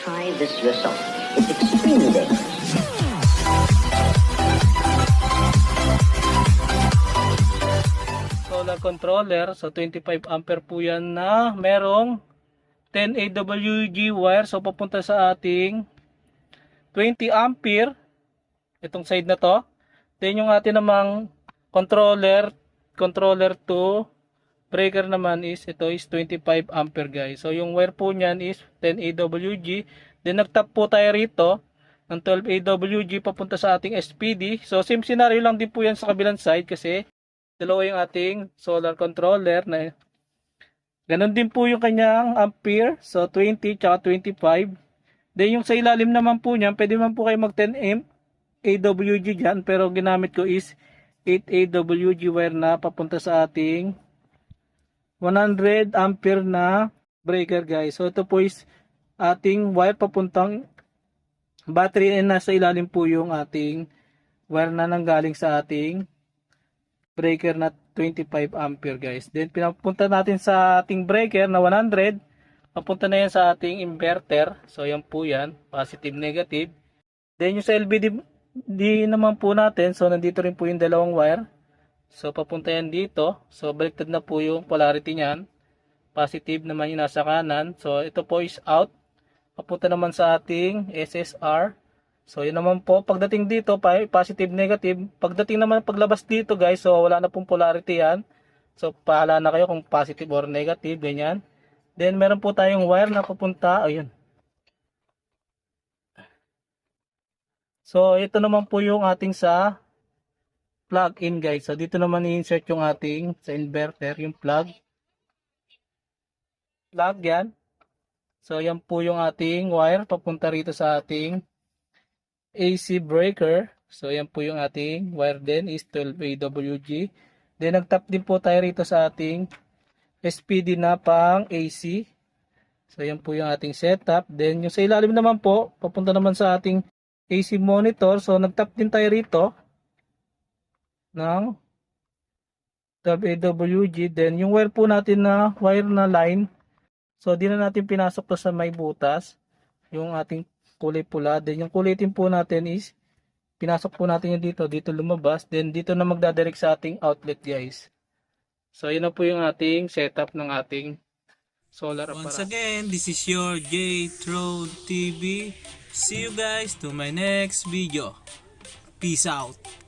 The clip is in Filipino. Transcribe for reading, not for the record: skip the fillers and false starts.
try this yourself. It's extremely dangerous. Solar controller, so 25 ampere po yan na merong 10 AWG wire, so papunta sa ating 20 ampere itong side na to. Then yung atin namang controller 2 breaker naman is ito is 25 ampere guys. So yung wire po niyan is 10 AWG. Then nagtap po tayo rito ng 12 AWG papunta sa ating SPD. So same scenario lang din po yan sa kabilang side kasi dalawa yung ating solar controller na ganun din po yung kanyang ampere. So 20 tsaka 25. Then yung sa ilalim naman po niyan, pwede man po kayo mag 10 AWG dyan. Pero ginamit ko is 8 AWG wire na papunta sa ating 100 ampere na breaker guys. So ito po is ating wire papuntang battery and nasa ilalim po yung ating wire na nanggaling sa ating breaker na 25 ampere guys. Then pinapunta natin sa ating breaker na 100. Papunta na yan sa ating inverter. So yan po yan. Positive, negative. Then yung sa LVD naman po natin. So nandito rin po yung dalawang wire. So papunta yan dito. So baliktad na po yung polarity niyan. Positive naman yung nasa kanan. So ito po is out. Papunta naman sa ating SSR. So yun naman po. Pagdating dito, positive, negative. Pagdating naman paglabas dito guys. So wala na pong polarity yan. So pahala na kayo kung positive or negative. Ganyan. Then meron po tayong wire na pupunta. Ayun. So ito naman po yung ating sa plug-in guys. So dito naman i-insert yung ating sa inverter, yung plug. Plug yan. So yan po yung ating wire papunta rito sa ating AC breaker. So yan po yung ating wire din is 12 AWG. Then nagtap din po tayo rito sa ating SPD na pang AC. So yan po yung ating setup. Then yung sa ilalim naman po, papunta naman sa ating AC monitor. So nagtap din tayo rito ng 12 AWG. Then yung wire po natin na wire na line. So di na natin pinasok to sa may butas. Yung ating kulay pula. Then yung kulay itim po natin is pinasok po natin yung dito. Dito lumabas. Then dito na magdadirect sa ating outlet guys. So yun na po yung ating setup ng ating solar apparat. Once again, this is your J-Tro TV. See you guys to my next video. Peace out.